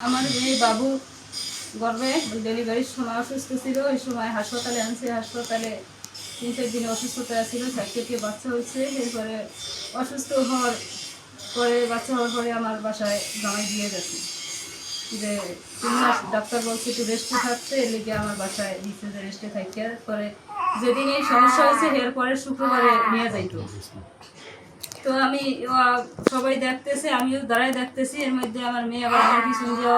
আমার মেয়ে বাবু গর্ভে ডেলিভারির সময় অসুস্থ ছিল। ওই সময় হাসপাতালে আনছে। হাসপাতালে 3-4 দিন অসুস্থতা ছিল। 4টি বাচ্চা হয়েছে। এরপরে অসুস্থ হওয়ার পরে বাচ্চা হওয়ার পরে আমার বাসায় জামাই দিয়ে গেছে যে 3 মাস ডাক্তার বলছে একটু রেস্টে থাকতে, এর লেগে আমার বাসায় দিচ্ছে যে রেস্টে থাকতে। পরে যেদিন এই সমস্যা হয়েছে এরপরে শুক্রবারে নিয়ে যাইতো। তো আমি সবাই দেখতেছে, আমিও দাঁড়ায় দেখতেছি। এর মধ্যে আমার মেয়ে আবার আমার পিছন দিয়ে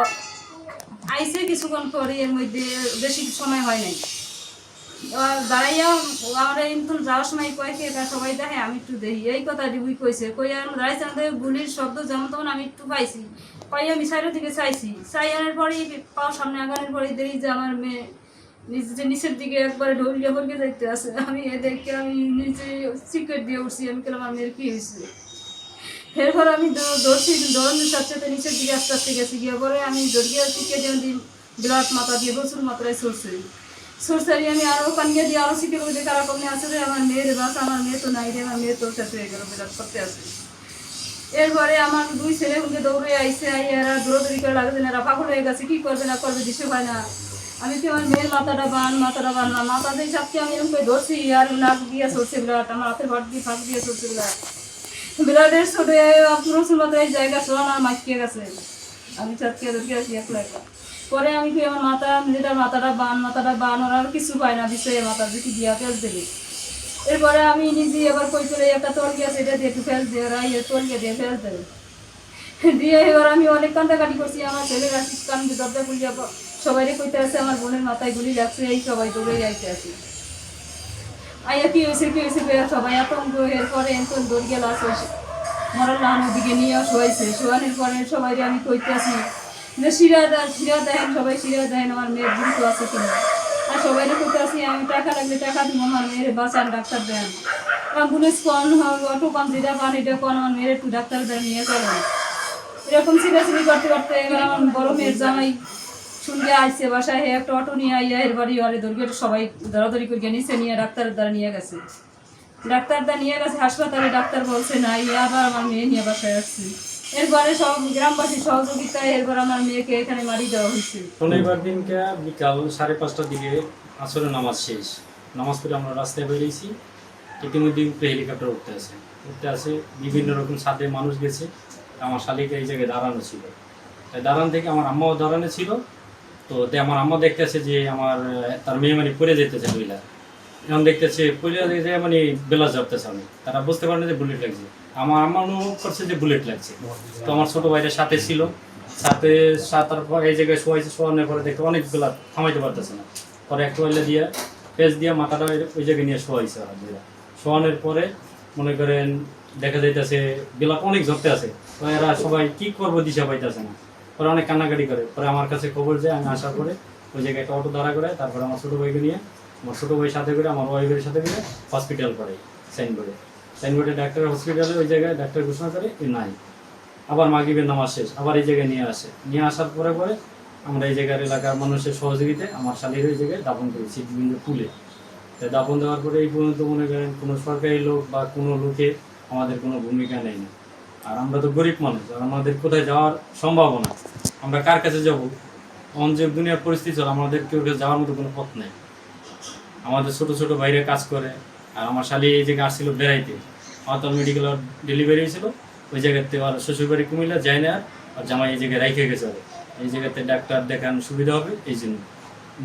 আইসে কিছুক্ষণ পরে, এর মধ্যে বেশি সময় হয় নাই। দাঁড়াইয়া আমরা কিন্তু যাওয়ার সময় কয়েকে এটা সবাই দেখে, আমি একটু দেখি এই কথা ডিবুই কইছে কই আর দাঁড়াইছে আমাদের গুলির শব্দ যেমন তেমন আমি একটু পাইছি। পাই আমি সাইডের দিকে চাইছি, চাই আনার পরেই পাওয়ার সামনে আগানোর পরেই দেখি যে আমার মেয়ে নিচের দিকে একবারে ঢলিয়ে পড়কে যাইতে আছে। আমি দেখে আমি নিচে চিকেট দিয়ে উঠছি। আমি কেলাম আমার মেয়ের কী হয়েছে। এরপর আমি দৌড়ছি, দৌড়ানোর সাথে সাথে নিচের দিকে আস্তে আস্তে গেছি। গিয়ে পরে আমি দৌড়িয়ে চিকে যেমন ব্লাড মাথা দিয়ে প্রচুর মাত্রায় সরছে। সরসারি আমি আরও কানিয়ে দিয়ে আরও শিখে বলতে কারা কমে আসে রে আমার মেয়ের বাস, আমার মেয়ে তো নাই রে, আমার মেয়ে তো শেষ হয়ে গেল, ব্লাড করতে আসে। এরপরে আমার 2 ছেলে উনকে দৌড়ে আইসে, এরা দৌড়াদৌড়ি করে লাগছে, এরা পাগল হয়ে গেছে, কী করবে না করবে দিশে হয় না। আমি তো আমার মেয়ের মাথাটা বান না, মাথা দিয়ে চাপকে আমি এরকম করে ধরছি, আর নাক দিয়ে সরছে ব্লাড, আমার হাতের ভাট দিয়ে ফাঁক দিয়ে সরছে ব্লাড। ব্লাডের ছোটে পুরো চুলাতে জায়গা শোয়া না মাইকে গেছে। আমি চাপকে ধরকে আসি একলা। পরে আমি কি আমার মেয়েটার মাথাটা বান, ওরা আর কিছু পায় না, বিষয়ে মাথা দিকে দিয়া ফেল দেবে। এরপরে আমি নিজে এবার কই করে একটা তলগিয়া সেটা দিয়ে একটু ফেল দিয়ে, ওরা তলগিয়া দিয়ে ফেল দেবে দিয়ে। এবার আমি অনেক কান্দাকাটি করছি। আমার ছেলের আসি কান দরজা খুলিয়া সবাই কইতে আছে আমার বোনের মাথায় গুলি লাগছে, এই সবাই দৌড়ে যাইতে আসি। আইয়া কি হয়েছে সবাই আতঙ্ক। এরপরে এখন দৌড় গেল মরার লাহানোর দিকে নিয়ে শোয়াইছে। শোয়ানোর পরে সবাই আমি কইতে আসি যে শিরা দেন, সবাই শিরা দেন, আমার মেয়ের দ্রুত আছে কিনা। আর সবাই কইতে আসি আমি টাকা লাগলে টাকা দিব, আমার মেয়ের বাঁচান, ডাক্তার দেন, অ্যাম্বুলেন্স কন, অটো পান, যেটা পান এটা কন, আমার মেয়ের একটু ডাক্তার দেন, নিয়ে চলেন। এরকম চিরাচিরি করতে করতে এবার আমার বড় মেয়ের জামাই শুনতে আসছে বাসায়, একটা অটো নিয়ে আইয়া এর বাড়ি ওয়ারে দৌড়িয়ে সবাই দৌড়াদৌড়ি করে নিচে নিয়ে ডাক্তারের দ্বারা নিয়ে গেছে। হাসপাতালে ডাক্তার বলছে না, আবার আমার মেয়ে নিয়ে বাসায় আসছে। এরপরে সব গ্রামবাসীর সহযোগিতায় এরপর আমার মেয়েকে এখানে মারি দেওয়া হয়েছে। শনিবার দিনকে বিকাল 5:30টার দিকে আসরের নামাজ শেষ, নামাজ পড়ে আমরা রাস্তায় বেরিয়েছি। ইতিমধ্যে হেলিকপ্টার উঠতে আসে বিভিন্ন রকম সাথে মানুষ গেছে। আমার শালিকা এই জায়গায় দাঁড়ানো ছিল, তাই দাঁড়ান থেকে আমার আম্মাও দাঁড়ানো ছিল। তো আমার আম্মা দেখতেছে যে আমার তার মেয়ে মানে পড়ে যেতেছে মহিলা, এখন দেখতেছে পড়ে যেতে মানে বেলাস যাবতেছে। আমি তারা বুঝতে পারে না যে বুলেট লাগছে। আমার আম্মা অনুভব করছে যে বুলেট লাগছে। তো আমার ছোটো ভাইটা সাথে ছিল, সাতার পর এই জায়গায় শোয়ানোর পরে দেখতে অনেক বেলা থামাইতে পারতেছে না। পরে একটা ওইলা দিয়ে পেঁচ দিয়ে মাথাটা ওই জায়গায় নিয়ে শোয়াইছে। শোয়ানোর পরে মনে করেন দেখা যাইতেছে বেলা অনেক ঝরতে আছে। তো এরা সবাই কি করবো দিশা পাইতেছে না। পরে অনেক কান্নাকাটি করে। পরে আমার কাছে খবর যায়, আমি আসার পরে ওই জায়গায় একটা অটো দাঁড়া করে, তারপরে আমার ছোটো ভাইকে নিয়ে, আমার ছোটো ভাইয়ের সাথে করে, আমার ওয়াইফের সাথে করে হসপিটাল পড়ে। সাইনবোর্ডে ডাক্তার হসপিটালে ওই জায়গায় ডাক্তার ঘোষণা করে নাই। আবার মাগরিবের নামাজ শেষ, আবার এই জায়গায় নিয়ে আসার পরে আমরা এই জায়গার এলাকার মানুষের সহযোগিতায় আমার শালীর ওই জায়গায় দাপন করেছি বিভিন্ন তুলে। তাই দাপন দেওয়ার পরে এই পর্যন্ত মনে করেন কোনো সরকারি লোক বা কোনো লোকে আমাদের কোনো ভূমিকা নেই না। আর আমরা তো গরিব মানুষ, আর আমাদের কোথায় যাওয়ার সম্ভাবনা, আমরা কার কাছে যাবো? যে দুনিয়ার পরিস্থিতি চলে, আমাদের কেউ যাওয়ার মতো কোনো পথ নেই। আমাদের ছোটো ছোটো বাইরে কাজ করে। আর আমার শালি এই জায়গায় আসছিল বেড়াইতে, আমার তো মেডিকেল ডেলিভারি হয়েছিল ওই জায়গাতে। আর শ্বশুরবাড়ি কুমিল্লা যায় না, আর জামাই এই জায়গায় রেখে গেছে। এই জায়গাতে ডাক্তার দেখান সুবিধা হবে, এই জন্য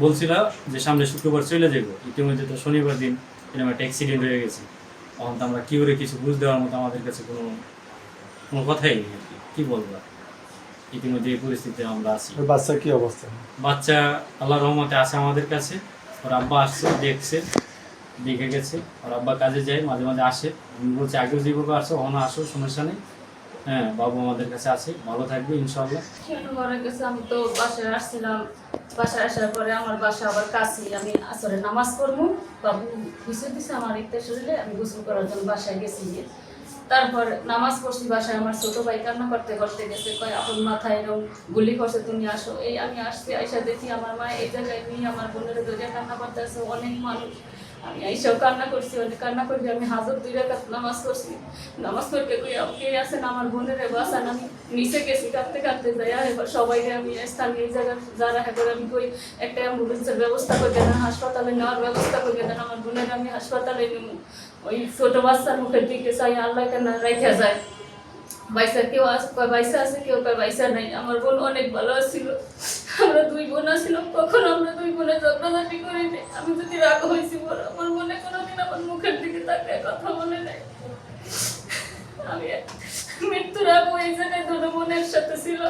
বলছিল যে সামনে শুক্রবার চলে যাবো। ইতিমধ্যে তো শনিবার দিন এরকম একটা অ্যাক্সিডেন্ট হয়ে গেছে। তখন তো আমরা কী করে কিছু বুঝ দেওয়ার মতো আমাদের কাছে কোনো কথাই নেই আর কি বলবো। ইতিমধ্যে এই পরিস্থিতিতে আমরা আছি। বাচ্চার কি অবস্থা? বাচ্চা আল্লাহর রহমতে আছে আমাদের কাছে। ওর আব্বা আসছে, দেখে গেছে। ওর আব্বা কাজে যায়, মাঝে মাঝে আসে। আমি বলছি আগেও যেভাবে আসো ওখানে আসো, সমস্যা নেই। হ্যাঁ, বাবু আমাদের কাছে আছে, ভালো থাকবে ইনশাল্লাহ। ঘরে গেছে, আমি তো বাসায় আসছিলাম। বাসায় আসার পরে আমার বাসা আবার কাছে, আমি আসরে নামাজ পড়বো, বাবু গুছিয়ে দিছে আমার একটা শরীরে, আমি গোসল করার জন্য বাসায় গেছি। তারপর নামাজ পড়ছি বাসায়, আমার ছোটো ভাই কান্না করতে করতে গেছে, কয় এখন মাথায় এরকম গুলি করছে, তুমি আসো। এই আমি আসছি, আইসা দেখি আমার মা এই জায়গায় নিয়ে আমার বোনের দরজা কান্না করতে আছে, অনেক মানুষ। আমি এইসব কান্না করছি, অনেক কান্না করি। আমি হাজর 2 রাকাত নামাজ করছি, নামাজ করতে কই কে আছেন আমার বোনের বাসান, আমি নিচে গেছি কাঁদতে কাঁদতে যাই। এবার সবাইকে আমি স্থানীয় এই জায়গায় যারা এবার আমি কই একটা অ্যাম্বুলেন্সের ব্যবস্থা করে দেন, হাসপাতালে নেওয়ার ব্যবস্থা করে দেন, আমার বোনের আমি হাসপাতালে নিব। ওই ছোট বাচ্চার মুখের দিকে চাই, আল্লাহ কেন রেখে যায়। বাইসা কেউ বাইসা আছে, কেউ বাইসা নাই। আমার বোন অনেক ভালো ছিল, আমরা 2 বোন ছিল, কখনো আমরা 2 বোনে ঝগড়াঝাটি করিনি। আমি যদি রাগ হয়েছি বড়, আমার মনে কোনোদিন আমার মুখের দিকে তাকিয়ে কথা বলে নাই। আমি মৃত্যুর আগে এই জায়গায় 2 বোনের সাথে ছিল।